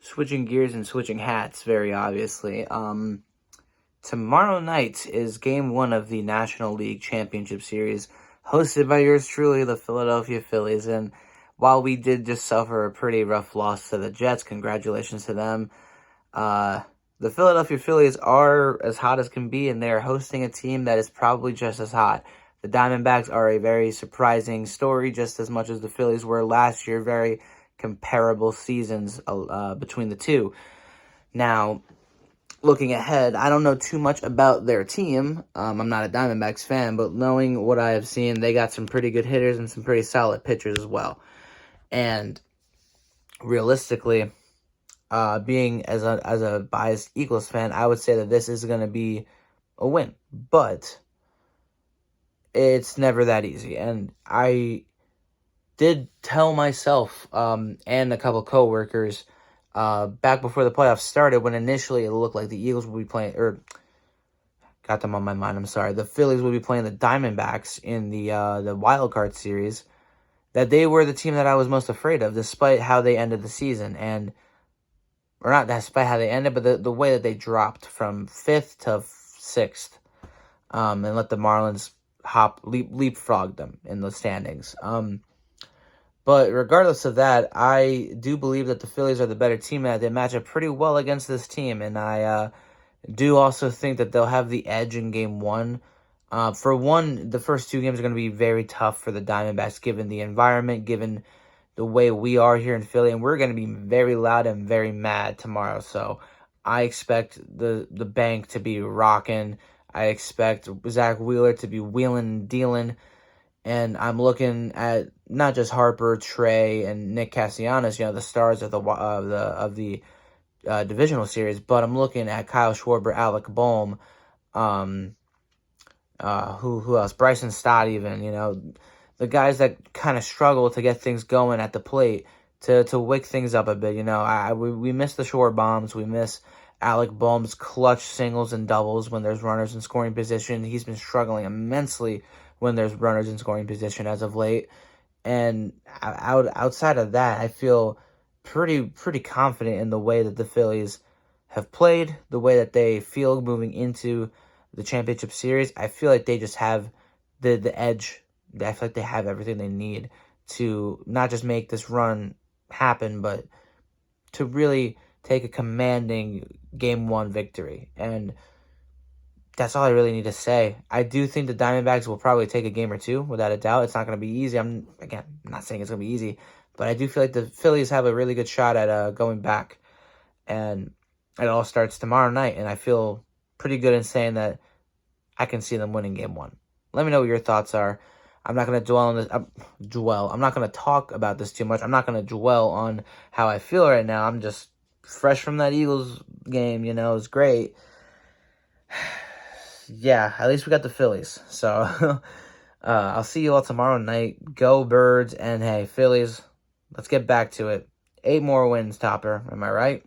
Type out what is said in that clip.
switching gears and switching hats, very obviously. Tomorrow night is game one of the National League Championship Series, hosted by yours truly, the Philadelphia Phillies. And while we did just suffer a pretty rough loss to the Jets, congratulations to them. The Philadelphia Phillies are as hot as can be, and they're hosting a team that is probably just as hot. The Diamondbacks are a very surprising story, just as much as the Phillies were last year. Very comparable seasons between the two. Now, looking ahead, I don't know too much about their team. I'm not a Diamondbacks fan, but knowing what I have seen, they got some pretty good hitters and some pretty solid pitchers as well. And realistically, being as a biased Eagles fan, I would say that this is going to be a win. But it's never that easy. And I did tell myself and a couple coworkers back before the playoffs started, when initially it looked like the Eagles would be playing, or got them on my mind, I'm sorry, the Phillies would be playing the Diamondbacks in the wild card series, that they were the team that I was most afraid of, despite how they ended the season. And or not despite how they ended, but the way that they dropped from 5th to 6th, and let the Marlins leapfrog them in the standings. But regardless of that, I do believe that the Phillies are the better team, and that they match up pretty well against this team. And I do also think that they'll have the edge in game one. For one, the first two games are going to be very tough for the Diamondbacks, given the environment, given the way we are here in Philly, and we're going to be very loud and very mad tomorrow. So I expect the bank to be rocking. I expect Zach Wheeler to be wheeling and dealing. And I'm looking at not just Harper, Trey, and Nick Castellanos, the stars of the divisional series, but I'm looking at Kyle Schwarber, Alec Boehm, who else? Bryson Stott, even, the guys that kind of struggle to get things going at the plate to wake things up a bit. We miss the short bombs. We miss Alec Boehm's clutch singles and doubles when there's runners in scoring position. He's been struggling immensely when there's runners in scoring position as of late. And outside of that, I feel pretty confident in the way that the Phillies have played, the way that they feel moving into the championship series. I feel like they just have the edge. I feel like they have everything they need to not just make this run happen, but to really take a commanding game one victory. And that's all I really need to say. I do think the Diamondbacks will probably take a game or two, without a doubt. It's not going to be easy. I'm not saying it's going to be easy, but I do feel like the Phillies have a really good shot at going back. And it all starts tomorrow night, and I feel pretty good in saying that I can see them winning game one. Let me know what your thoughts are. I'm not going to dwell on this. I'm not going to talk about this too much. I'm not going to dwell on how I feel right now. I'm just fresh from that Eagles game. It was great. Yeah, at least we got the Phillies. So I'll see you all tomorrow night. Go Birds. And hey, Phillies, let's get back to it. 8 more wins, Topper. Am I right?